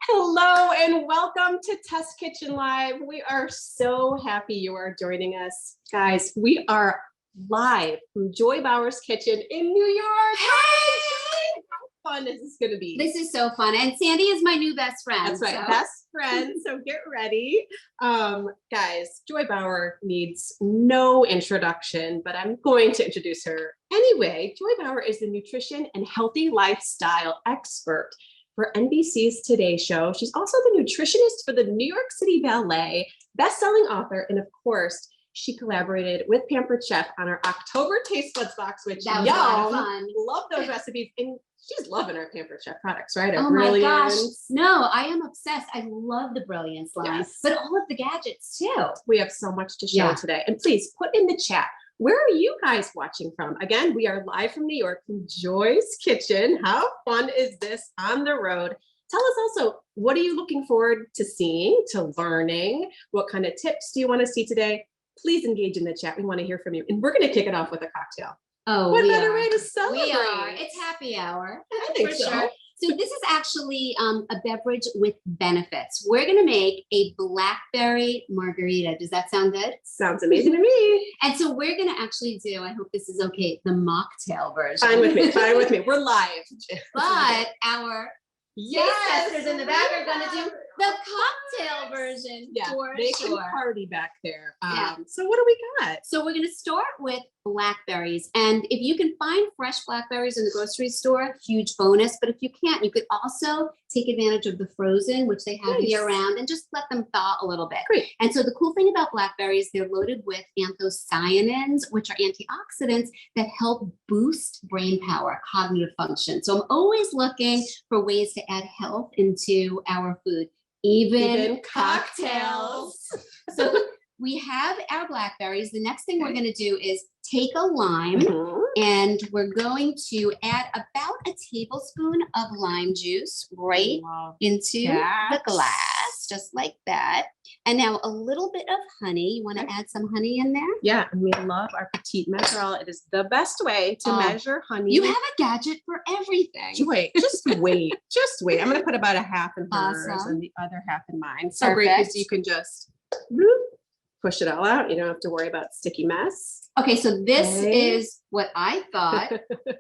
Hello and welcome to Test Kitchen Live. We are so happy you are joining us. Guys, we are live from Joy Bauer's kitchen in New York. Hey! How fun is this going to be? This is so fun. And Sandy is my new best friend. That's right, best friend. So get ready. Guys, Joy Bauer needs no introduction, but I'm going to introduce her anyway. Joy Bauer is the nutrition and healthy lifestyle expert for NBC's Today Show. She's also the nutritionist for the New York City Ballet, best-selling author, and of course, she collaborated with Pampered Chef on our October Taste Buds box, which that was a lot of fun. Love those recipes. And she's loving our Pampered Chef products, right? Oh my gosh. No, I am obsessed. I love the Brilliance line, yes, but all of the gadgets too. We have so much to show today. And please put in the chat, where are you guys watching from? Again, we are live from New York from Joy's kitchen. How fun is this on the road? Tell us also, what are you looking forward to seeing, to learning? What kind of tips do you want to see today? Please engage in the chat. We want to hear from you. And we're going to kick it off with a cocktail. Oh, what better way to celebrate? We are. It's happy hour. I think so. Sure. So this is actually a beverage with benefits. We're going to make a blackberry margarita. Does that sound good? Sounds amazing to me. And so we're going to actually do, I hope this is okay, the mocktail version. Fine with me. Fine with me. We're live. But our testers in the back are going to do the cocktail version. Yeah, for they sure. can party back there. So what do we got? So we're going to start with blackberries. And if you can find fresh blackberries in the grocery store, huge bonus. But if you can't, you could also take advantage of the frozen, which they have year round, and just let them thaw a little bit. Great. And so the cool thing about blackberries, they're loaded with anthocyanins, which are antioxidants that help boost brain power, cognitive function. So I'm always looking for ways to add health into our food. Even cocktails. So we have our blackberries. The next thing we're going to do is take a lime and we're going to add about a tablespoon of lime juice right into the glass, just like that. And now a little bit of honey. You want to add some honey in there? Yeah, and we love our petite mesurelle. It is the best way to measure honey. You have a gadget for everything. Wait, just wait. Just wait. I'm going to put about a half in hers and the other half in mine. So great because you can just push it all out. You don't have to worry about sticky mess. Okay, so this is what I thought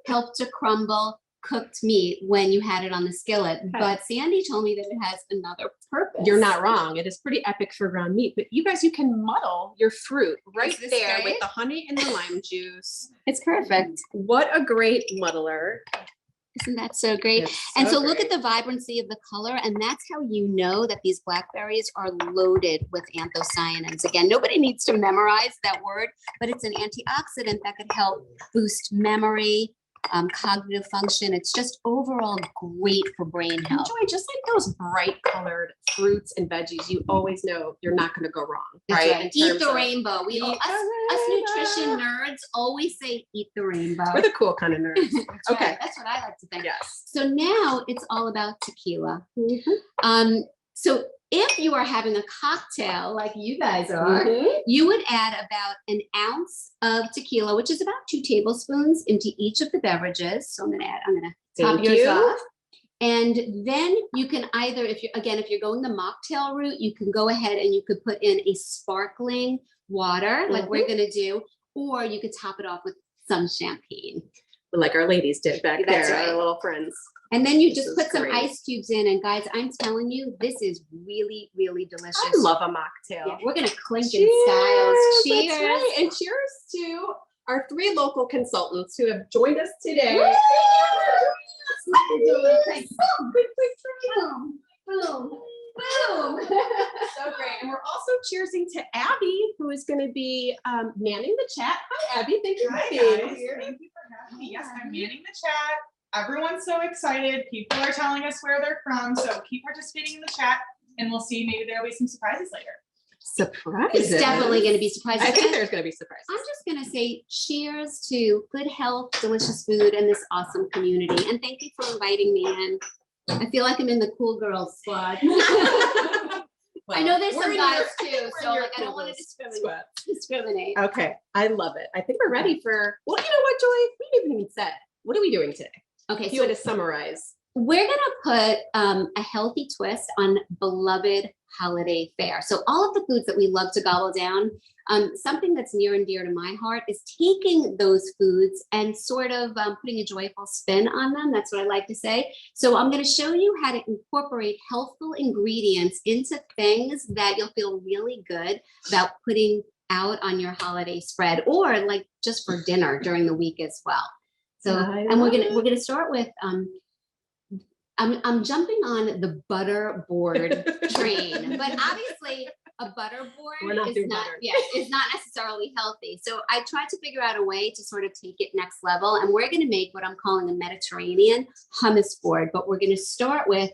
helped to crumble cooked meat when you had it on the skillet. But Sandy told me that it has another purpose. You're not wrong. It is pretty epic for ground meat. But you guys, you can muddle your fruit right there with the honey and the lime juice. It's perfect. What a great muddler. Isn't that so great? And so look at the vibrancy of the color, and that's how you know that these blackberries are loaded with anthocyanins. Again, nobody needs to memorize that word, but it's an antioxidant that could help boost memory, cognitive function. It's just overall great for brain health. Joy, just like those bright colored fruits and veggies, you always know you're not going to go wrong. That's right? Eat the rainbow. We us nutrition nerds always say eat the rainbow. We're the cool kind of nerds. Okay. Right. That's what I like to think. Yes. So now it's all about tequila. So if you are having a cocktail like you guys are, you would add about an ounce of tequila, which is about 2 tablespoons into each of the beverages. So I'm going to top yours off. And then you can either, if you're going the mocktail route, you can go ahead and you could put in a sparkling water like we're going to do, or you could top it off with some champagne. Like our ladies did back there, right. Our little friends. And then you just put some ice cubes in, and guys, I'm telling you, this is really, really delicious. I love a mocktail. Yeah, we're gonna clink in styles. Cheers! That's right. And cheers to our 3 local consultants who have joined us today. Boom, boom, boom. So great. And we're also cheersing to Abby, who is going to be manning the chat. Hi, Abby. Thank you for being here. Thank you for having me. Yes, I'm manning the chat. Everyone's so excited. People are telling us where they're from. So keep participating in the chat and we'll see. Maybe there'll be some surprises later. Surprises. It's definitely going to be surprises. I think there's going to be surprises. I'm just going to say cheers to good health, delicious food, and this awesome community. And thank you for inviting me in. I feel like I'm in the cool girls squad. Well, I know there's some guys too, so like, I don't want to discriminate. Okay, I love it. I think we're ready for, well, you know what, Joy? We didn't even said. What are we doing today? Okay, if you had to summarize We're gonna put a healthy twist on beloved holiday fare. So all of the foods that we love to gobble down, something that's near and dear to my heart is taking those foods and sort of putting a joyful spin on them. That's what I like to say. So I'm going to show you how to incorporate healthful ingredients into things that you'll feel really good about putting out on your holiday spread, or like just for dinner during the week as well. So, and we're gonna start with I'm jumping on the butter board train, but obviously a butter board is not necessarily healthy. So I tried to figure out a way to sort of take it next level, and we're going to make what I'm calling a Mediterranean hummus board, but we're going to start with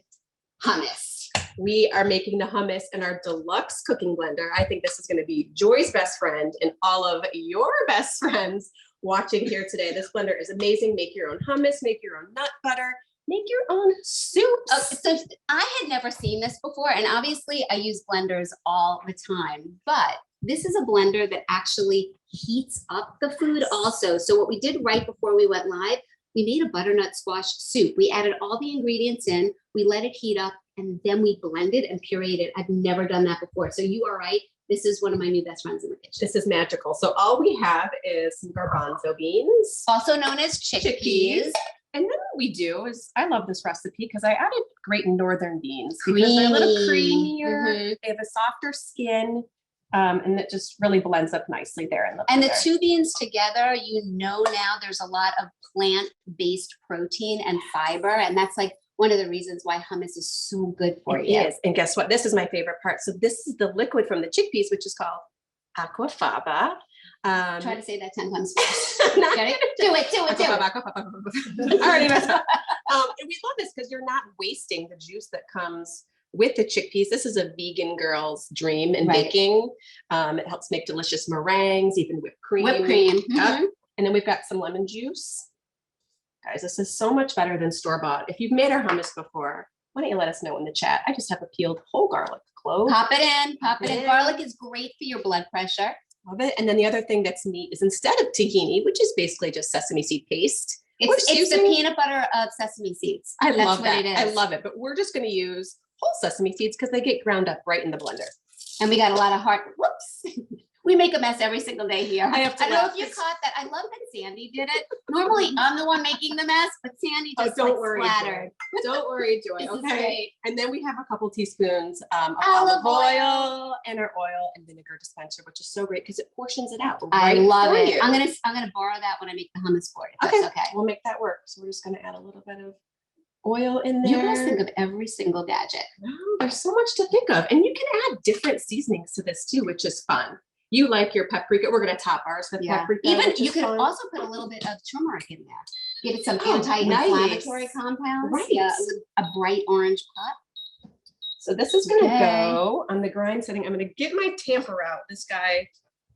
hummus. We are making the hummus in our deluxe cooking blender. I think this is going to be Joy's best friend and all of your best friends watching here today. This blender is amazing. Make your own hummus, make your own nut butter. Make your own soups. So I had never seen this before, and obviously I use blenders all the time, but this is a blender that actually heats up the food also. So what we did right before we went live, we made a butternut squash soup. We added all the ingredients in, we let it heat up, and then we blended and pureed it. I've never done that before. So you are right. This is one of my new best friends in the kitchen. This is magical. So all we have is some garbanzo beans, also known as chickpeas. And then what we do is, I love this recipe because I added Great Northern beans because they're a little creamier. They have a softer skin, and it just really blends up nicely there in the blender. And the two beans together, you know, now there's a lot of plant-based protein and fiber, and that's like one of the reasons why hummus is so good for you. It is. And guess what? This is my favorite part. So this is the liquid from the chickpeas, which is called aquafaba. Try to say that 10 times fast. Do it. I already messed up. And we love this because you're not wasting the juice that comes with the chickpeas. This is a vegan girl's dream in baking. It helps make delicious meringues, even whipped cream. Mm-hmm. And then we've got some lemon juice. Guys, this is so much better than store-bought. If you've made our hummus before, why don't you let us know in the chat? I just have a peeled whole garlic clove. Pop it in. Garlic is great for your blood pressure. Love it. And then the other thing that's neat is instead of tahini, which is basically just sesame seed paste, it's the peanut butter of sesame seeds. I love that. I love it. But we're just going to use whole sesame seeds because they get ground up right in the blender. And we got a lot of whoops. We make a mess every single day here. I don't know if you caught that. I love that Sandy did it. Normally I'm the one making the mess, but Sandy just splattered. Don't worry, Joy. Okay. And then we have a couple teaspoons of olive oil and our oil and vinegar dispenser, which is so great because it portions it out. I love it. I'm gonna borrow that when I make the hummus board. Okay. We'll make that work. So we're just gonna add a little bit of oil in there. You guys think of every single gadget. No, there's so much to think of. And you can add different seasonings to this too, which is fun. You like your paprika. We're going to top ours with paprika. Even you can also put a little bit of turmeric in there. Give it some anti-inflammatory compounds. Right. Yeah, a bright orange pop. So this is going to go on the grind setting. I'm going to get my tamper out. This guy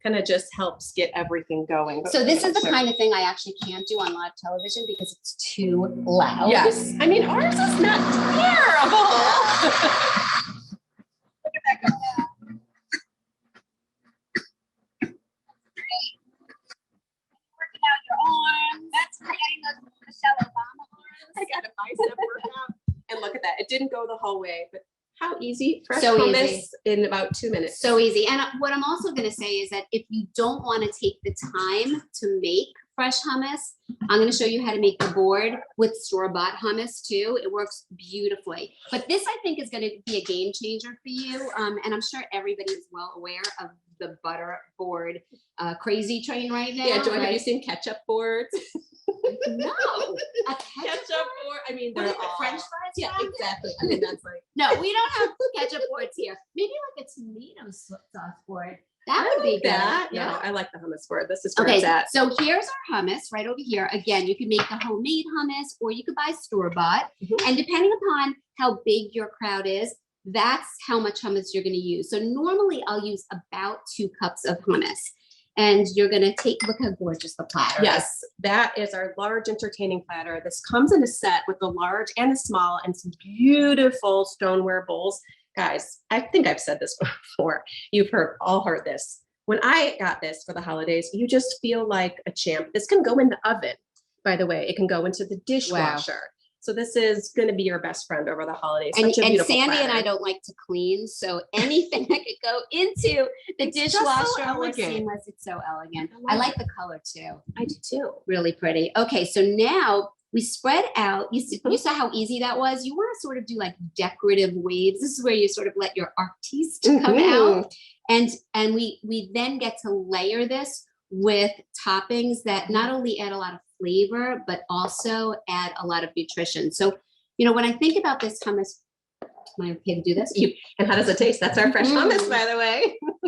kind of just helps get everything going. So this is the kind of thing I actually can't do on live television because it's too loud. Yes. I mean, ours is not terrible. Look at that go. That's getting the Michelle Obama arms. I got a bicep workout. And look at that. It didn't go the whole way, but how easy. Fresh so hummus easy. In about 2 minutes. So easy. And what I'm also going to say is that if you don't want to take the time to make fresh hummus, I'm going to show you how to make the board with store-bought hummus too. It works beautifully. But this, I think, is going to be a game changer for you. And I'm sure everybody is well aware of the butter board crazy train right now. Yeah, Joy, have you seen ketchup boards? No, a ketchup board. I mean, what they're is it, all French fries? Yeah, exactly. I mean, that's like no, we don't have ketchup boards here. Maybe like a tomato sauce board. That would be that. good. Yeah, I like the hummus board. This is where okay. it's at. So here's our hummus right over here. Again, you can make the homemade hummus, or you could buy store-bought. And depending upon how big your crowd is, that's how much hummus you're going to use. So normally I'll use about 2 cups of hummus. And you're going to look how gorgeous the platter Yes, is. that is our large entertaining platter. This comes in a set with the large and the small and some beautiful stoneware bowls. Guys, I think I've said this before. You've all heard this. When I got this for the holidays, you just feel like a champ. This can go in the oven, by the way. It can go into the dishwasher. So this is going to be your best friend over the holidays. And, Such a and beautiful Sandy and I platter. don't like to clean, so anything that could go into the It's just so dishwasher was elegant. seamless. It's so elegant. I I love like the color too. I do too. Really pretty. Okay, so now we spread out. You saw how easy that was? You want to sort of do like decorative waves. This is where you sort of let your artiste come out. And we then get to layer this with toppings that not only add a lot of flavor, but also add a lot of nutrition. So, you know, when I think about this hummus, am I okay to do this? And how does it taste? That's our fresh hummus, by the way. The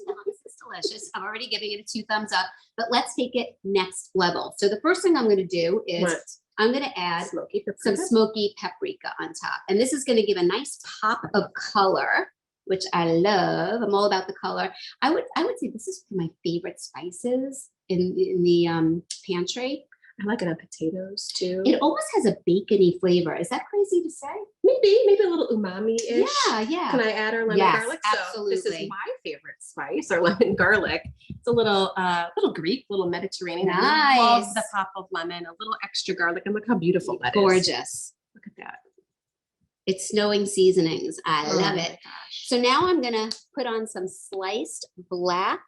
hummus is delicious. I'm already giving it a 2 thumbs up, but let's take it next level. So the first thing I'm going to do is What? I'm going to add Smoky some paprika. smoky paprika on top. And this is going to give a nice pop of color, which I love. I'm all about the color. I would say this is my favorite spices in the pantry. I like it on potatoes too. It almost has a bacony flavor. Is that crazy to say? Maybe a little umami-ish. Yeah. Can I add our lemon Yes, garlic? So this is absolutely. my favorite spice, our lemon garlic. It's a little Greek, little Mediterranean. I love Nice. the pop of lemon, a little extra garlic, and look how beautiful that is. Gorgeous. Look at that. It's snowing seasonings. I Oh love my it. gosh. So now I'm gonna put on some sliced black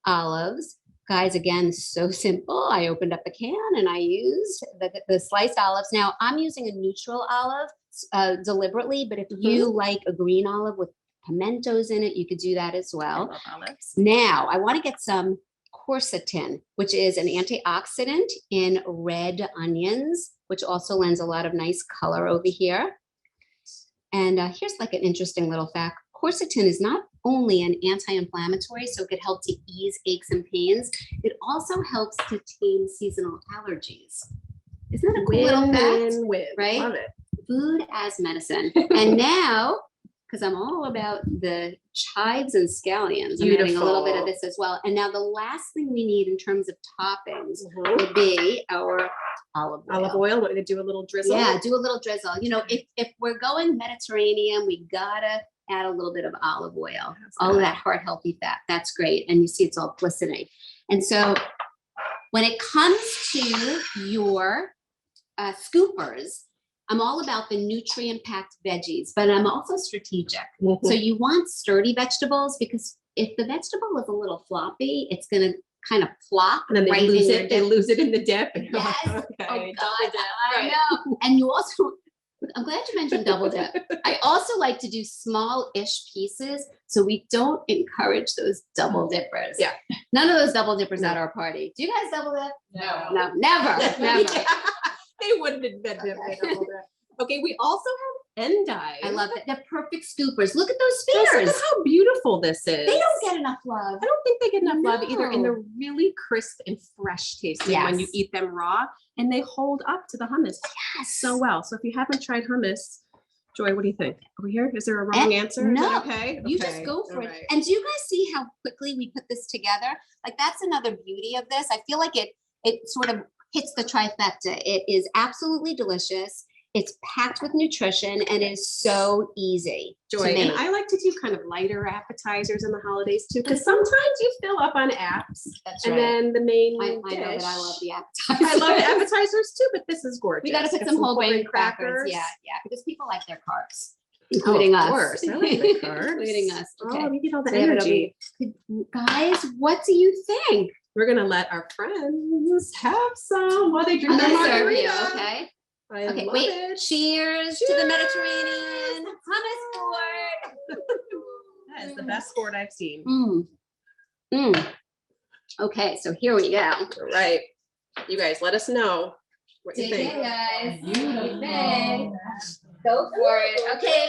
olives. Guys, again, so simple. I opened up a can and I used the sliced olives. Now I'm using a neutral olive deliberately, but if you like a green olive with pimentos in it, you could do that as I well. love olives. Now I want to get some quercetin, which is an antioxidant in red onions, which also lends a lot of nice color over here. And here's like an interesting little fact. Quercetin is not only an anti-inflammatory, so it could help to ease aches and pains. It also helps to tame seasonal allergies. Isn't that a cool little fact? Win. right? Love it. Food as medicine. And now, because I'm all about the chives and scallions, I'm adding a little bit of Beautiful. this as well. And now the last thing we need in terms of toppings Mhm. would be our olive oil. Olive oil. Want me to do a little drizzle? Yeah, do a little drizzle. You know, if we're going Mediterranean, we gotta add a little bit of olive oil. All of that heart healthy fat. That's great. And you see it's all glistening. And so when it comes to your scoopers, I'm all about the nutrient-packed veggies, but I'm also strategic. Mhm. So you want sturdy vegetables because if the vegetable is a little floppy, it's gonna kind of flop And then they right lose in your it. They dip. lose it in the dip. And you're Yes. like, Oh okay, God, double dip. I Right. know. And you also, I'm glad you mentioned double dip. I also like to do small-ish pieces, so we don't encourage those double dippers. Yeah. None of those double dippers No. at our party. Do you guys double dip? No. No, never, never. Yeah. They wouldn't admit that they double dip. Okay, we also have endive. I love it. They're perfect scoopers. Look at those Just spears. look how beautiful this is. They don't get enough love. I don't think they get enough love either, and No. they're really crisp and fresh tasting when you Yes. eat them raw, and they hold up to the hummus Yes. so well. So if you haven't tried hummus, Joy, what do you think? Are we here? Is there a wrong answer? Is no. that okay? You just Okay, go for all it. right. And do you guys see how quickly we put this together? Like that's another beauty of this. I feel like it sort of hits the trifecta. It is absolutely delicious. It's packed with nutrition and it is so easy to Joy, and make. I like to do kind of lighter appetizers in the holidays too, because sometimes you fill up on apps, That's and right. then the main I dish. know that I love the I appetizers. love the appetizers too, but this is gorgeous. We got to put Got some whole whole grain crackers. Yeah, because people like their carbs, including us. Of course, I like the carbs. Including us. Okay. Oh, we get all the So we have it over energy. Guys, what do you think? We're gonna let our friends have some while they drink I'm their gonna serve you, margarita. okay? I Okay, love wait. it. Cheers to the Cheers. Mediterranean hummus board. That is the best sport I've seen. Okay, so here we go. All right, you guys, let us know what you Take think. it, guys. Beautiful. Okay. Go for it. Okay,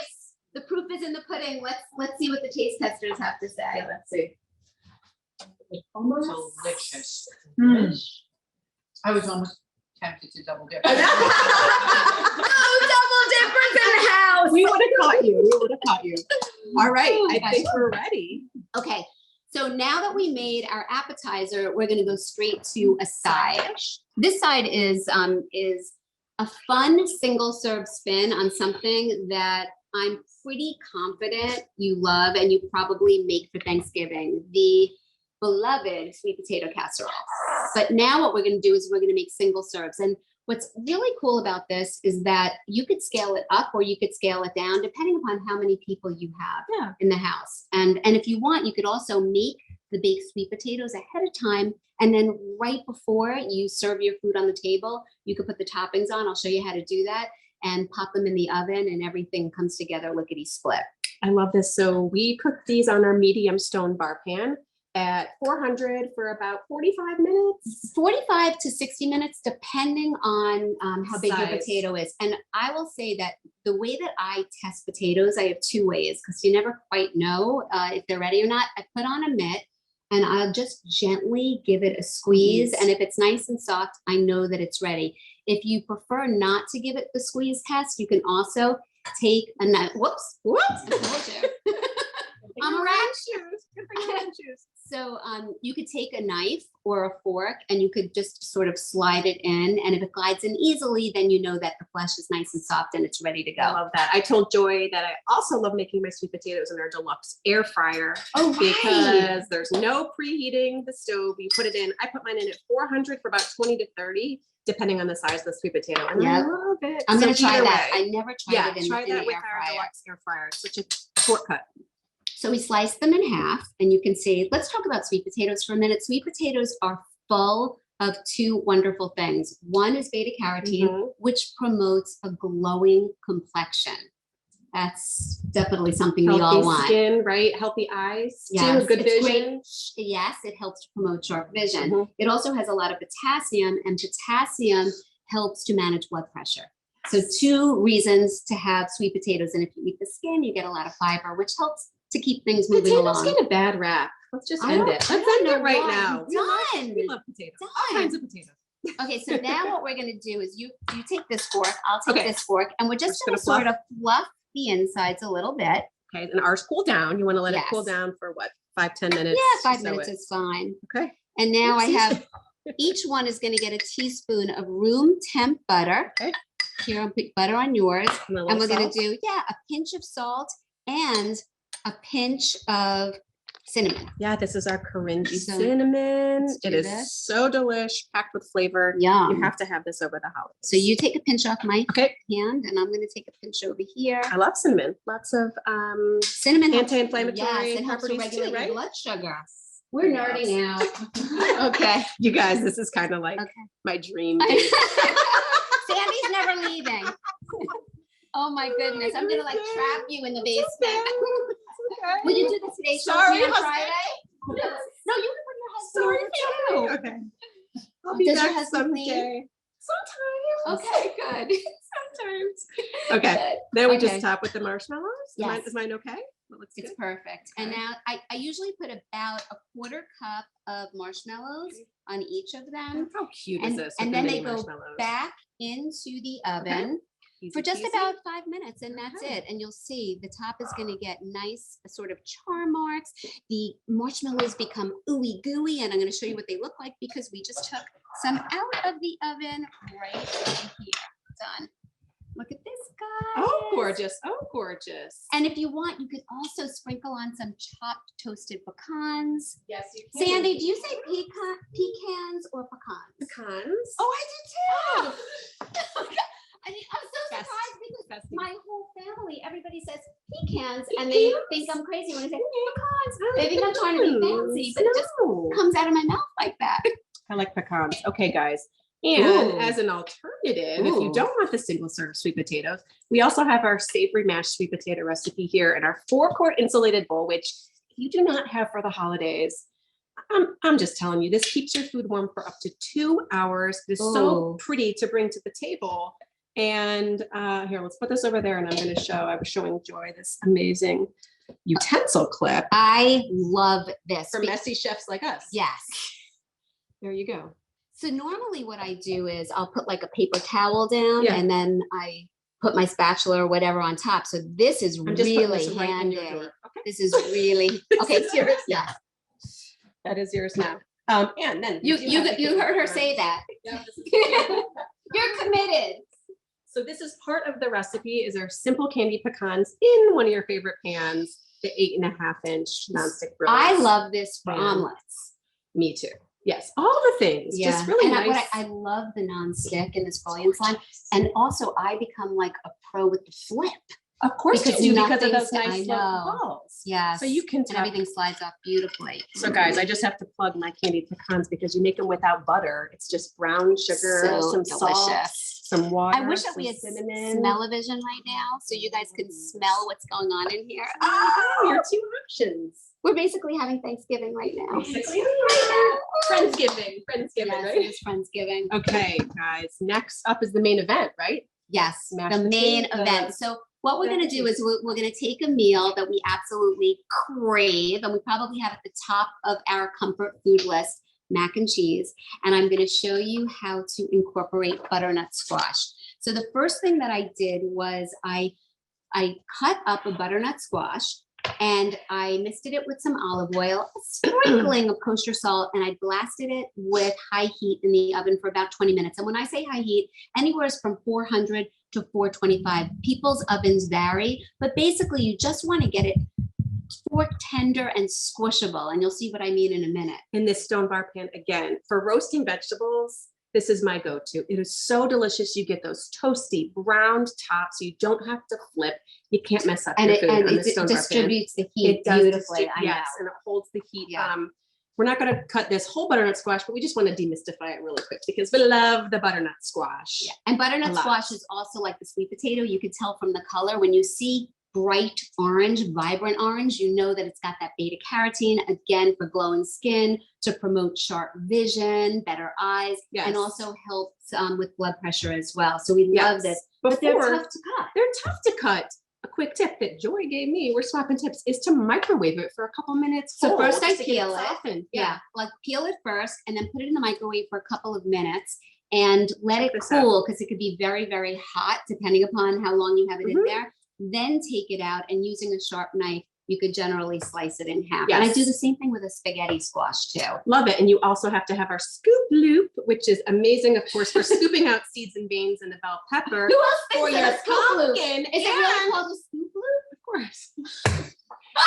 the proof is in the pudding. Let's see what the taste testers have to say. Let's see. Delicious. I was almost tempted to double dip. Oh, double dippers in the house. We would have caught you. We would have caught you. All right, Oh, I gosh. think we're ready. Okay, so now that we made our appetizer, we're gonna go straight to a side. This side is a fun single serve spin on something that I'm pretty confident you love and you probably make for Thanksgiving, the beloved sweet potato casserole. But now what we're gonna do is we're gonna make single serves. And What's really cool about this is that you could scale it up or you could scale it down depending upon how many people you have in the house. And if you want, you could also make the baked sweet potatoes ahead of time. And then right before you serve your food on the table, you could put the toppings on. I'll show you how to do that and pop them in the oven and everything comes together lickety split. I love this. So we cooked these on our medium stone bar pan at 400 for about 45 minutes. 45 to 60 minutes, depending on how big your Size. potato is. And I will say that the way that I test potatoes, I have two ways because you never quite know if they're ready or not. I put on a mitt and I'll just gently give it a squeeze. And if it's nice and soft, I know that it's ready. If you prefer not to give it the squeeze test, you can also take a knife. Whoops. What? I told you. I'm around shoes. Good for your shoes. So you could take a knife or a fork and you could just sort of slide it in. And if it glides in easily, then you know that the flesh is nice and soft and it's ready to go. I love that. I told Joy that I also love making my sweet potatoes in our deluxe air fryer. Oh, right. Because there's no preheating the stove. You put it in. I put mine in at 400 for about 20 to 30, depending on the size of the sweet potato. And I love it. I'm going to try either that. way, I never tried it in try the that with air our fryer. deluxe air fryer. It's such a shortcut. So we slice them in half and you can see, let's talk about sweet potatoes for a minute. Sweet potatoes are full of two wonderful things. One is beta carotene, which promotes a glowing complexion. That's definitely something we all Healthy want. skin, right? Healthy eyes, Yes, too, good it's great. vision. Yes, it helps to promote sharp vision. It also has a lot of potassium, and potassium helps to manage blood pressure. So two reasons to have sweet potatoes. And if you eat the skin, you get a lot of fiber, which helps to keep things moving Potatoes along. get a bad rap. Let's just I end don't- it. I Let's don't end know it right why. now. Done. We love potatoes. All Done. kinds of potatoes. Okay, so now what we're gonna do is you take this fork, I'll take Okay. this fork, and we're just gonna fluff. sort of fluff the insides a little bit. Okay, and ours cool down. You want to let it cool Yes. down for what? 5-10 minutes? Yeah, 5 So minutes it- is fine. Okay. And now I Oopsies. have, each one is gonna get a teaspoon of room temp butter. Okay. Here, I'll put butter on yours. And, a And we're little gonna salt. do, a pinch of salt and a pinch of cinnamon. Yeah, this is our Korinji So, cinnamon. let's It do is this. so delish, packed with flavor. Yum. You have to have this over the holidays. So you take a pinch off my Okay. hand, and I'm gonna take a pinch over here. I love cinnamon. Lots of Cinnamon helps- anti-inflammatory yes, it helps to properties regulate too, your right? blood sugar. We're nerding out. Okay. You guys, this is kind of like Okay. my dream date. Sandy's never leaving. Oh my goodness, I'm gonna like trap you in the basement. Will you do the Today Show Sorry, with me on husband. Friday? No, you can bring your husband Sorry, over too. okay. I'll be Does your back husband clean? someday. Sometimes. Okay, good. Sometimes. Okay. Good. Then we Okay. just top with the marshmallows. Yes. Is mine okay? That looks It's good. perfect. And Okay. now I usually put about a quarter cup of marshmallows on each of them. How cute is And, this? and with the then they mini go marshmallows? back into the oven. Easy For just peasy. about 5 minutes, and that's Okay. it. And you'll see the top is going to get nice sort of char marks. The marshmallows become ooey gooey, and I'm going to show you what they look like because we just took some out of the oven right in here. Done. Look at this, guys. Oh, gorgeous. Oh, gorgeous. And if you want, you could also sprinkle on some chopped toasted pecans. Yes, you can. Sandy, do you say pecans or pecans? Pecans. Oh, I did too. I mean, I'm so Best. surprised because Best. my whole family, everybody says pecans, and they think I'm crazy when I say pecans. They think I'm trying to be fancy, but it just No. comes out of my mouth like that. I like pecans. Okay, guys. And Ooh. as an alternative, if you Ooh. don't want the single serve sweet potatoes, we also have our savory mashed sweet potato recipe here in our 4-quart insulated bowl, which you do not have for the holidays. I'm just telling you, this keeps your food warm for up to 2 hours. It's so Ooh. pretty to bring to the table. And here, let's put this over there. And I'm going to show, I was showing Joy this amazing utensil clip I love this. for messy chefs like us. Yes. There you go. So normally what I do is I'll put like a paper towel down Yeah. and then I put my spatula or whatever on top. So this is I'm just putting this really right in handy. your drawer. Okay. This is really, okay. is yours. Yeah. That is yours now. And then You do have the heard her candy say that. Yeah, this is- You're committed. So this is part of the recipe is our simple candy pecans in one of your favorite pans, the 8.5-inch nonstick grill. I love this for Yeah. omelets. Me too. Yes, all the things, just really and nice. I love the non-stick and this foliant slime. And also I become like a pro with the flip. Of course because you do, because of nothing's- those I nice little know. balls. Yes. So you can and tuck. everything slides off beautifully. So guys, I just have to plug my candied pecans because you make them without butter. It's just brown sugar, So some salt, delicious. some water. I wish that some we had cinnamon. smell-o-vision right now so you guys could smell what's going on in here. Oh, your two options. We're basically having Thanksgiving right now. Basically, Friendsgiving, Yes, right? it is Friendsgiving. Okay, guys, next up is the main event, right? Yes, Mashed the main potatoes. event. So what we're gonna do is we're gonna take a meal that we absolutely crave, and we probably have at the top of our comfort food list, mac and cheese. And I'm gonna show you how to incorporate butternut squash. So the first thing that I did was I cut up a butternut squash and I misted it with some olive oil, a sprinkling of kosher salt, and I blasted it with high heat in the oven for about 20 minutes. And when I say high heat, anywhere from 400 to 425. People's ovens vary, but basically you just want to get it fork tender and squishable. And you'll see what I mean in a minute. In this stone bar pan, again, for roasting vegetables, this is my go-to. It is so delicious. You get those toasty, browned tops. So you don't have to flip. You can't mess up And your it, food and on it the stone bar pan. distributes the heat It does beautifully. I know. yes, and it holds the heat. Yeah. We're not going to cut this whole butternut squash, but we just want to demystify it really quick because we love the butternut squash. Yeah. And butternut A lot. squash is also like the sweet potato. You can tell from the color when you see bright orange, vibrant orange, you know that it's got that beta carotene, again, for glowing skin, to promote sharp vision, better eyes, Yes. and also helps with blood pressure as well. So we Yes. love this, but they're Before- tough to cut. They're tough to cut. A quick tip that Joy gave me, we're swapping tips, is to microwave it for a couple minutes. So whole, first I just to get peel it. softened. Yeah, like peel it first and then put it in the microwave for a couple of minutes and let Check it this out. cool because it could be very, very hot depending upon how long you have it in Mhm. there. Then take it out and using a sharp knife, you could generally slice it in half. And I do Yes. the same thing with a spaghetti squash too. Love it. And you also have to have our scoop loop, which is amazing, of course, for scooping out seeds and veins and the bell pepper. Who else For thinks your of a scoop loop? pumpkin. Is it really called a scoop loop? Of course.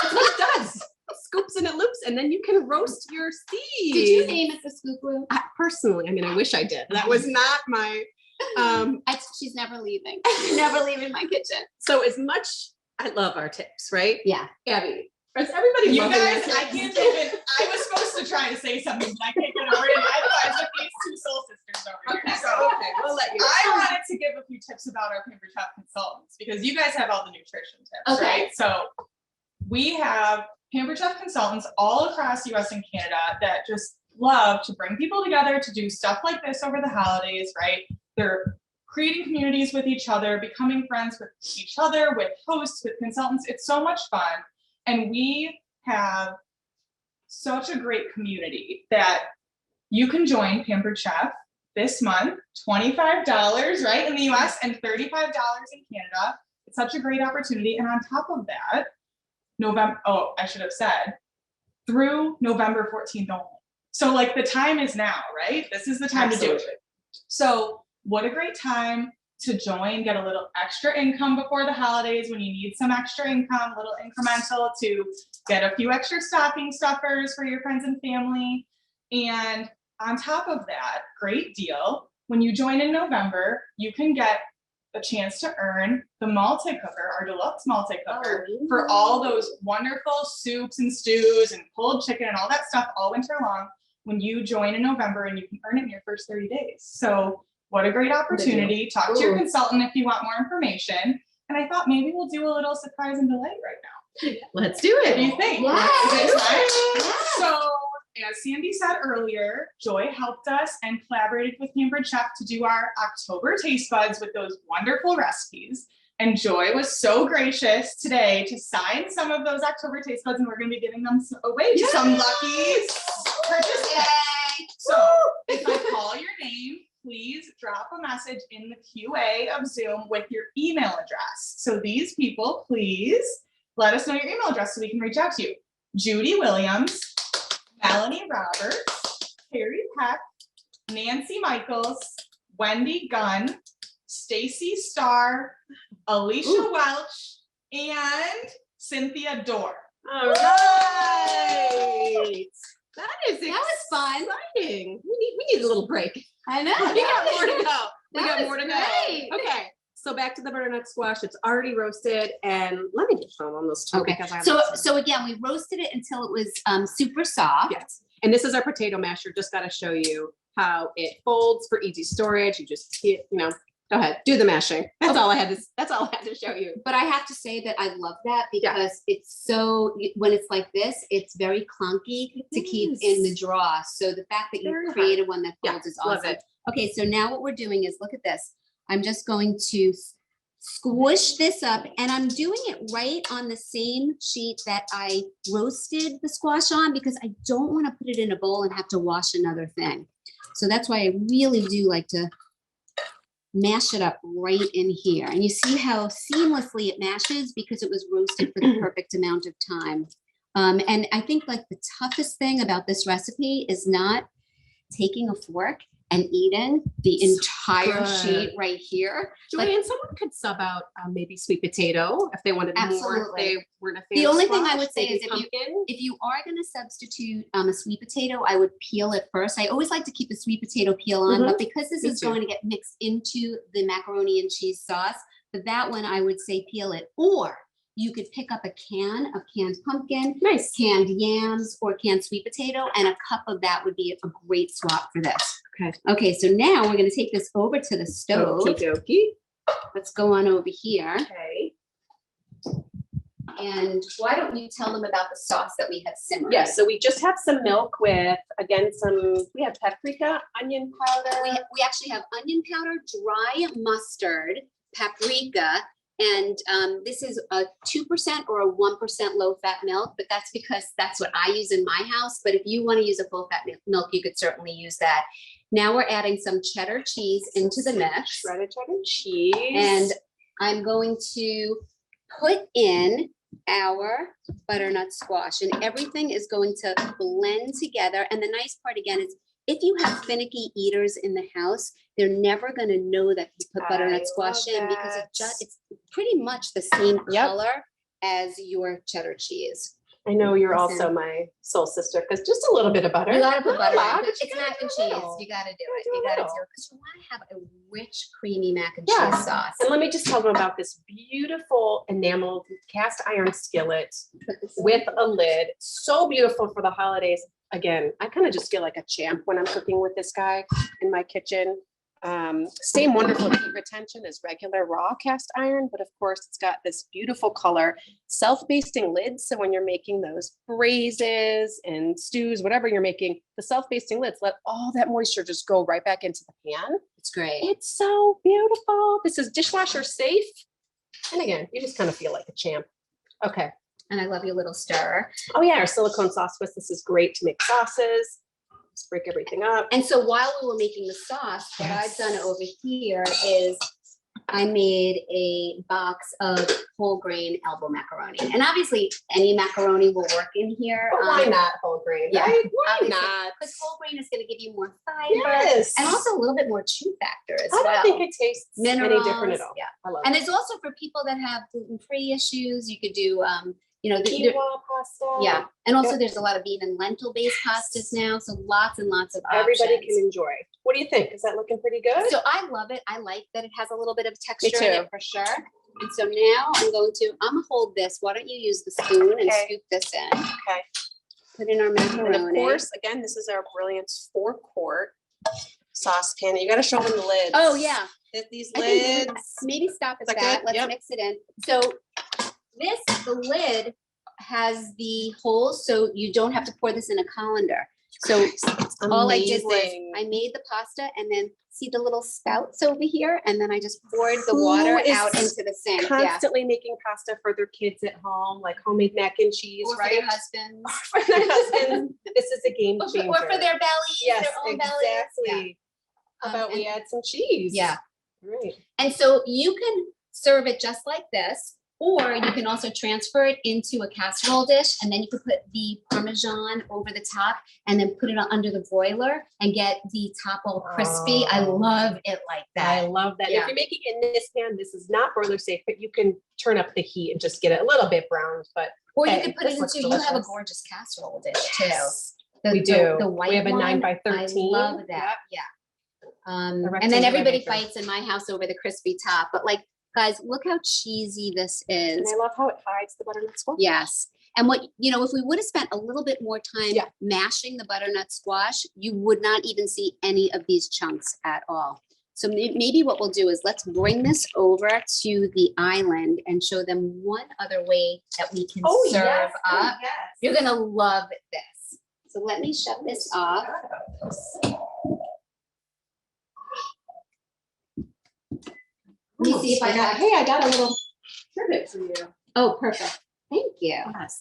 That's what it does. Scoops and it loops, and then you can roast your seeds. Did you name it the scoop loop? Personally, I mean, I wish I did. That was not my. She's never leaving. Never leaving my kitchen. So as much, I love our tips, right? Yeah. Abby, is everybody You loving guys, this? I can't even, I was supposed to try to say something, but I can't get over it. Otherwise, with these two soul sisters over Okay, here. So okay, we'll let you. I wanted to give a few tips about our Pampered Chef consultants because you guys have all the nutrition tips, Okay. right? So we have Pampered Chef consultants all across US and Canada that just love to bring people together to do stuff like this over the holidays, right? They're creating communities with each other, becoming friends with each other, with hosts, with consultants. It's so much fun. And we have such a great community that you can join Pampered Chef this month, $25, right, in the US and $35 in Canada. It's such a great opportunity. And on top of that, I should have said, through November 14th only. So like the time is now, right? This is the time to do it. So what a great time to join, get a little extra income before the holidays when you need some extra income, a little incremental to get a few extra stocking stuffers for your friends and family. And on top of that, great deal, when you join in November, you can get a chance to earn the multi-cooker, our deluxe multi-cooker, for all those wonderful soups and stews and pulled chicken and all that stuff all winter long when you join in November, and you can earn it in your first 30 days. So what a great opportunity. Talk to your consultant if you want more information. And I thought maybe we'll do a little surprise and delight right now. Let's do What do it. you think? Yes. Is it time? Yes. So as Sandy said earlier, Joy helped us and collaborated with Pampered Chef to do our October taste buds with those wonderful recipes. And Joy was so gracious today to sign some of those October taste buds, and we're going to be giving them away to some lucky participants. So if I call your name, please drop a message in the QA of Zoom with your email address. So these people, please let us know your email address so we can reach out to you. Judy Williams, Melanie Roberts, Carrie Peck, Nancy Michaels, Wendy Gunn, Stacy Starr, Alicia Welch, and Cynthia Dorr. All right. That is That was fun. exciting. We need a little break. I know. We got more to go. We That got was more to great. go. Okay. So back to the butternut squash. It's already roasted, and let me just show them those two Okay. because I So again, we roasted it until it was super soft. yes. And this is our potato masher. Just got to show you how it folds for easy storage. You just hit, go ahead, do the mashing. That's all I had to show you. But I have to say that I love that because it's so, when it's like this, it's very clunky to keep in the drawer. So the fact that you Very created one that folds is love awesome. it. Okay, so now what we're doing is, look at this. I'm just going to squish this up, and I'm doing it right on the same sheet that I roasted the squash on, because I don't want to put it in a bowl and have to wash another thing. So that's why I really do like to mash it up right in here. And you see how seamlessly it mashes because it was roasted for the perfect amount of time. And I think like the toughest thing about this recipe is not taking a fork and eating the entire sheet right here. Joanne, someone could sub out maybe sweet potato if they wanted more. If Absolutely. they weren't a fan The of only thing I squash, would say maybe is pumpkin. if you are going to substitute a sweet potato, I would peel it first. I always like to keep the sweet potato peel on, but because this Me is too. going to get mixed into the macaroni and cheese sauce, for that one, I would say peel it. Or you could pick up a can of canned pumpkin, Nice. canned yams, or canned sweet potato, and a cup of that would be a great swap for this. Okay. Okay, so now we're going to take this over to the stove. Okie dokie. Let's go on over here. Okay. And why don't you tell them about the sauce that we have simmering? Yes, so we just have some milk with, again, we have paprika, onion powder. We actually have onion powder, dry mustard, paprika, and this is a 2% or a 1% low-fat milk, but that's because that's what I use in my house. But if you want to use a full-fat milk, you could certainly use that. Now we're adding some cheddar cheese into the mix. Shredded cheddar cheese. And I'm going to put in our butternut squash, and everything is going to blend together. And the nice part again is, if you have finicky eaters in the house, they're never going to know that you put butternut squash in, because it's pretty much the same color as your cheddar cheese. I know you're also my soul sister, because just a little bit of butter. You gotta put butter Not a lot, in. but you It's gotta mac and do a cheese. little. You gotta do it. do a You gotta do little. it because you want to have a rich, creamy mac and Yeah. cheese sauce. And let me just tell them about this beautiful enameled cast iron skillet Put this in. with a lid. So beautiful for the holidays. Again, I kind of just feel like a champ when I'm cooking with this guy in my kitchen. Same wonderful heat retention as regular raw cast iron, but of course it's got this beautiful color, self-basting lids. So when you're making those braises and stews, whatever you're making, the self-basting lids let all that moisture just go right back into the pan. It's great. It's so beautiful. This is dishwasher safe. And again, you just kind of feel like a champ. Okay. And I love your little stir. Oh yeah, our silicone sauce whisk. This is great to make sauces. Just break everything up. And so while we were making the sauce, what I've done over here is I made a box of whole grain elbow macaroni. And obviously any macaroni will work in here. But why not whole grain? Yeah, Right? Why obviously, not? because whole grain is going to give you more fiber Yes. and also a little bit more chew factor as I well. don't think it tastes Minerals, any different at all. yeah. I love And it. there's also for people that have gluten-free issues, you could do, the- Quinoa pasta. yeah. And also Yep. there's a lot of even lentil-based pastas now, so lots and lots of Everybody options. can enjoy. What do you think? Is that looking pretty good? So I love it. I like that it has a little bit of texture in too. it for sure. And so now I'm gonna hold this. Why don't you use the spoon and Okay. scoop this in? Okay. Put in our And macaroni. of course, again, this is our brilliant 4-quart saucepan. You got to show them the lids. Oh, yeah. These I think lids. maybe stop at Is that that. good? Let's Yep. mix it in. So the lid has the holes, so you don't have to pour this in a colander. So all I did was amazing. I made the pasta and then see the little spouts over here, and then I just poured the Who water is out into the sink. Yeah. Constantly making pasta for their kids at home, like homemade mac and cheese, Or for right? their husbands. For their husbands. This is a game Or changer. for their bellies, Yes, their own bellies. Yeah. exactly. How about we and- add some cheese? Yeah. Right. And so you can serve it just like this, or you can also transfer it into a casserole dish, and then you could put the Parmesan over the top and then put it under the broiler and get the top all crispy. I Oh. love it like I that. love that. Yeah. If you're making it in this pan, this is not broiler safe, but you can turn up the heat and just get it a little bit browned. But Or you hey, could put it this looks into, you have a delicious. gorgeous casserole dish too. yes. We do. The We white have a 9 one, by 13. I love that. Yeah. The And then rectangular everybody maker. fights in my house over the crispy top. But like, guys, look how cheesy this And is. I love how it hides the butternut squash. Yes. And what, if we would have spent a little bit more time Yeah. mashing the butternut squash, you would not even see any of these chunks at all. So maybe what we'll do is let's bring this over to the island and show them one other way that we can serve up. Yes. You're gonna love this. So let me shut this off. Let me see if I got. Hey, I got a little trivet for you. Oh, perfect. Thank you. Yes.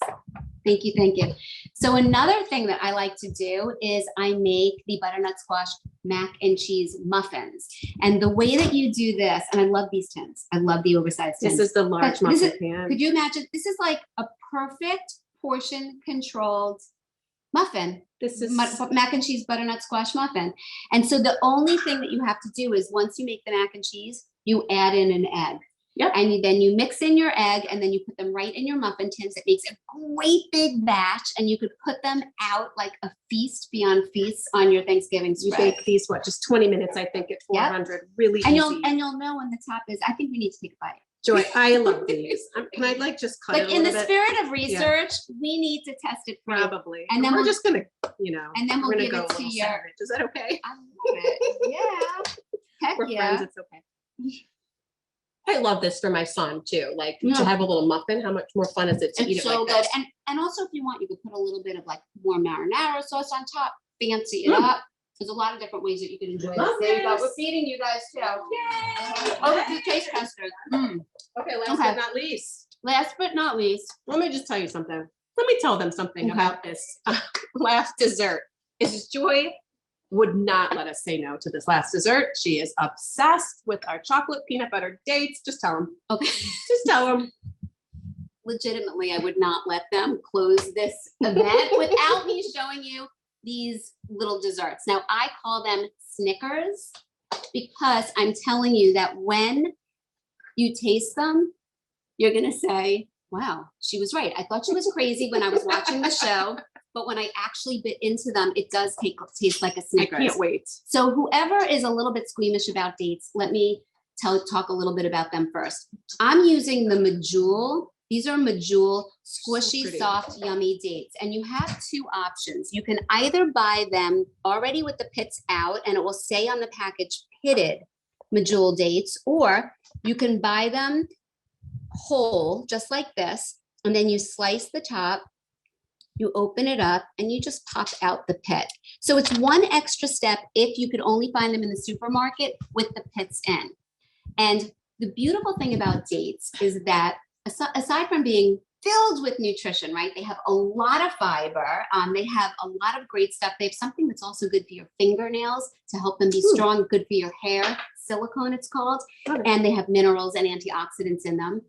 Thank you, thank you. So another thing that I like to do is I make the butternut squash mac and cheese muffins. And the way that you do this, and I love these tins. I love the oversized tins. This is the large But this muffin pan. Could you imagine? This is like a perfect portion controlled muffin. This is Mac and cheese butternut squash muffin. And so the only thing that you have to do is once you make the mac and cheese, you add in an egg. Yep. And then you mix in your egg and then you put them right in your muffin tins. It makes a great big batch and you could put them out like a feast beyond feasts on your Thanksgiving you spread. bake these just 20 minutes, I think, at 400. Really And easy. you'll know when the top is. I think we need to take a bite. Joy, I love these. Can I just cut it Like a in the little bit? spirit of research, we need to test it for you. Probably. And then we're we'll- just gonna, And then we're we'll gonna give go it a to little your. savage. Is that okay? I love it. Yeah. Heck We're yeah. friends. It's okay. I love this for my son too. Like Yeah. to have a little muffin. How much more fun is it to eat It's it so like good. this? And also if you want, you could put a little bit of like more marinara sauce on top, fancy it up. There's a lot of different ways that you can enjoy this. Love There you go. this. We're feeding you guys too. Yay! Oh, the taste testers. Okay, last Okay. but not least, Last but not least, let me just tell you something. Let me tell them something Okay. about this last dessert. Is Joy would not let us say no to this last dessert. She is obsessed with our chocolate peanut butter dates. Just tell them. okay. Just tell them. Legitimately, I would not let them close this event without me showing you these little desserts. Now, I call them Snickers because I'm telling you that when you taste them, you're going to say, wow, she was right. I thought she was crazy when I was watching the show, but when I actually bit into them, it does taste like a I Snickers. can't wait. So whoever is a little bit squeamish about dates, let me talk a little bit about them first. I'm using the Medjool. These are Medjool squishy, pretty. soft, yummy dates. And you have two options. You can either buy them already with the pits out and it will say on the package pitted Medjool dates, or you can buy them whole, just like this. And then you slice the top, you open it up and you just pop out the pit. So it's one extra step if you could only find them in the supermarket with the pits in. And the beautiful thing about dates is that aside from being filled with nutrition, right? They have a lot of fiber. They have a lot of great stuff. They have something that's also good for your fingernails to help them be strong, good for your hair, silicone it's called. And they have minerals and antioxidants in them.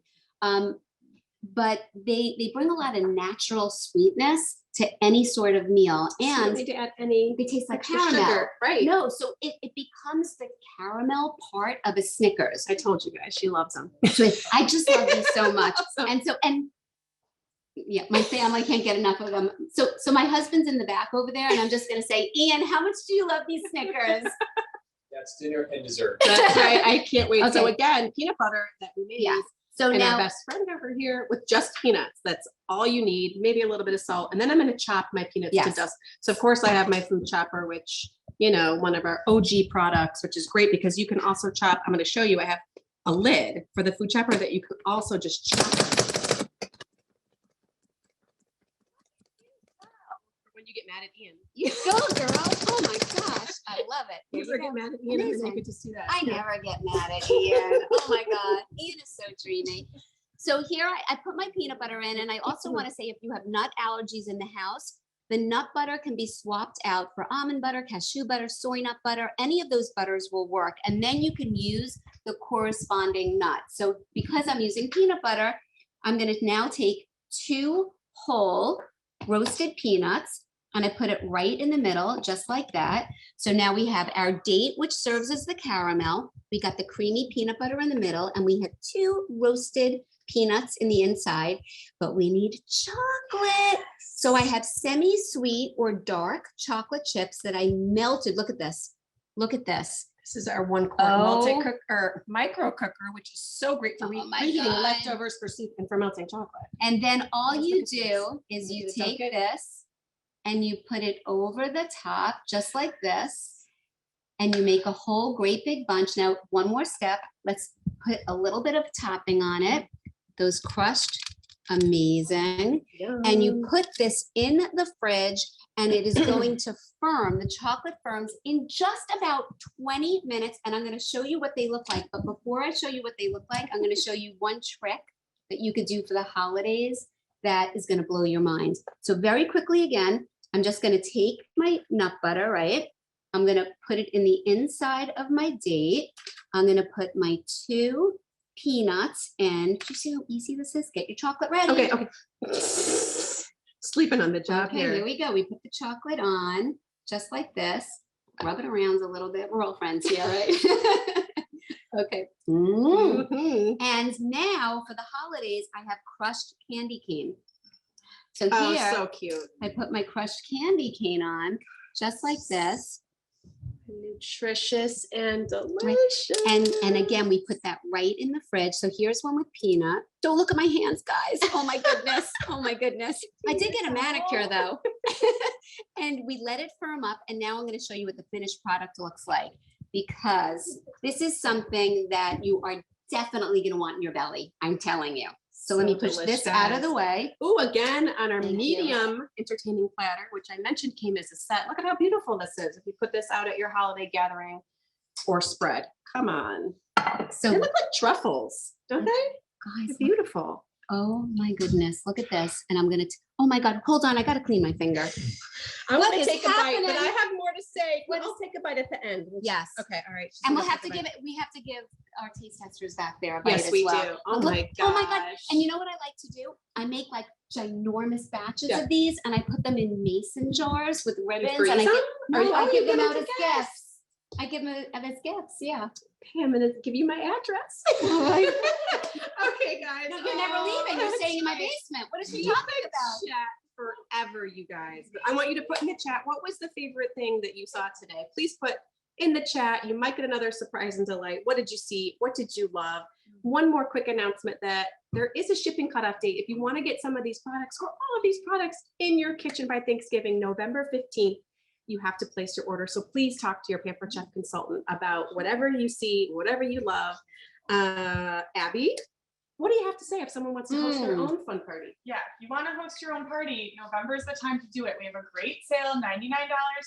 But they bring a lot of natural sweetness to any sort of meal. You don't And need to add any they taste like extra caramel. sugar. Right. No, so it becomes the caramel part of a Snickers. I told you guys, she loves them. So I just love these so much. Awesome. And yeah, my family can't get enough of them. So my husband's in the back over there, and I'm just gonna say, Ian, how much do you love these Snickers? That's dinner and dessert. That's right. I can't wait. So Okay. again, peanut butter that we made. Yeah. So And now, our best friend over here with just peanuts. That's all you need. Maybe a little bit of salt. And then I'm going to chop my peanuts to Yes. dust. So of course I have my food chopper, which, one of our OG products, which is great because you can also chop. I'm going to show you, I have a lid for the food chopper that you could also just chop. When you get mad at Ian. you go, girl. Oh my gosh, I love it. You There ever you get go. mad at Ian and then you Amazing. could just do that. I never get mad at Ian. Oh my God. Ian is so dreamy. So here I put my peanut butter in, and I also want to say if you have nut allergies in the house, the nut butter can be swapped out for almond butter, cashew butter, soy nut butter. Any of those butters will work. And then you can use the corresponding nut. So because I'm using peanut butter, I'm going to now take 2 whole roasted peanuts and I put it right in the middle, just like that. So now we have our date, which serves as the caramel. We got the creamy peanut butter in the middle, and we have 2 roasted peanuts in the inside, but we need chocolate. So I have semi-sweet or dark chocolate chips that I melted. Look at this. Look at this. This is our 1 quart Oh. multi-cook or micro cooker, which is so great for Oh my reheating God. leftovers for soup and for melting chocolate. And then all Let's you look at do is Let me you get it take okay. this and you put it over the top, just like this. And you make a whole great big bunch. Now, one more step. Let's put a little bit of topping on it. Those crushed, amazing. And you put this in the fridge and it is going to firm. The chocolate firms in just about 20 minutes. And I'm going to show you what they look like. But before I show you what they look like, I'm going to show you one trick that you could do for the holidays that is going to blow your mind. So very quickly again, I'm just going to take my nut butter, right? I'm going to put it in the inside of my date. I'm going to put my 2 peanuts in. Do you see how easy this is? Get your chocolate ready. Okay, okay. Sleeping on the job Okay, here. here we go. We put the chocolate on just like this. Rub it around a little bit. We're all friends here, right? Okay. Mhm. And now for the holidays, I have crushed candy cane. So Oh, here, so cute. I put my crushed candy cane on just like this. Nutritious and delicious. And again, we put that right in the fridge. So here's one with peanut. Don't look at my hands, guys. Oh my goodness. Oh my goodness. I did get a manicure though. And we let it firm up. And now I'm going to show you what the finished product looks like, because this is something that you are definitely going to want in your belly. I'm telling you. So let me push this out of the way. Oh, again, on our Thank you. medium entertaining platter, which I mentioned came as a set. Look at how beautiful this is. If you put this out at your holiday gathering or spread, come on. So They look like truffles, don't they? guys, They're beautiful. oh my goodness, look at this. And I'm going to, oh my God, hold on. I got to clean my finger. I want What to is take a bite, but I happening? have more to say. I'll take a bite at the end. Yes. Okay, all right. And we'll She's have gonna to take a give it, we have to give our taste testers back there a bite. bite Yes, as we well. do. Oh But look- my Oh my God. gosh. And you know what I like to do? I make like ginormous batches Yeah. of these and I put them in mason jars with ribbons freeze and I them? give, Or- no, I oh, give you them give out them as to gifts. guests. I give them as gifts, yeah. Okay, I'm gonna give you my address. Right. Okay, guys. No, you're never leaving. You're staying in my basement. What is she We talking could about? chat forever, you guys. But I want you to put in the chat, what was the favorite thing that you saw today? Please put in the chat. You might get another surprise and delight. What did you see? What did you love? One more quick announcement that there is a shipping cutoff date. If you want to get some of these products or all of these products in your kitchen by Thanksgiving, November 15th, you have to place your order. So please talk to your Pampered Chef consultant about whatever you see, whatever you love. Abby, what do you have to say if someone wants to host their own fun party? Yeah, if you want to host your own party, November is the time to do it. We have a great sale, $99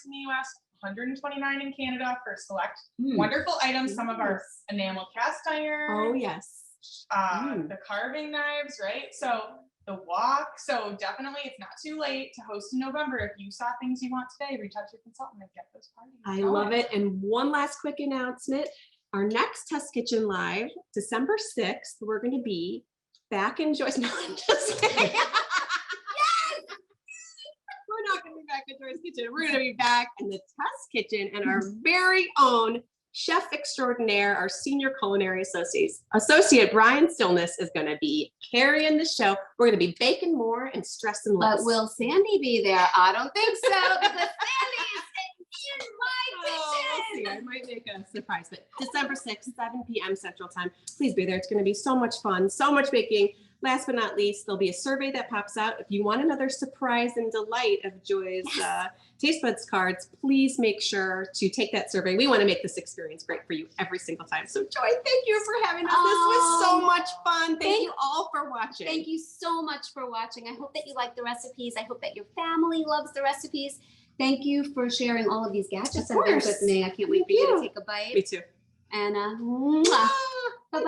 in the US, $129 in Canada for select wonderful items. Some of our enamel cast iron, Oh, yes. the carving knives, right? So the wok. So definitely it's not too late to host in November. If you saw things you want today, reach out to your consultant and get those parties. I going. love it. And one last quick announcement. Our next Test Kitchen Live, December 6th, we're going to be back in Joy's. No, I'm just kidding. Yes! We're not going to be back in Joy's Kitchen. We're going to be back in the Test Kitchen and our very own chef extraordinaire, our senior culinary associate Brian Stillness is going to be carrying the show. We're going to be baking more and stressing less. But will Sandy be there? I don't think so, because Sandy is in my Oh, we'll see. I might make a surprise, but December 6th, 7 p.m. Central Time. Please be there. It's going to be so much fun, so much baking. Last but not least, there'll be a survey that pops out. If you want another surprise and delight of Joy's Taste Buds cards, please make sure to take that survey. We want to make this experience great for you every single time. So Joy, thank you for having us. This was so much fun. Thank you all for watching. Thank you so much for watching. I hope that you like the recipes. I hope that your family loves the recipes. Thank you for sharing all of these gadgets Of and things course. with me. I can't wait Thank for you you. to take a bite. Me too. And Mwah. bye-bye,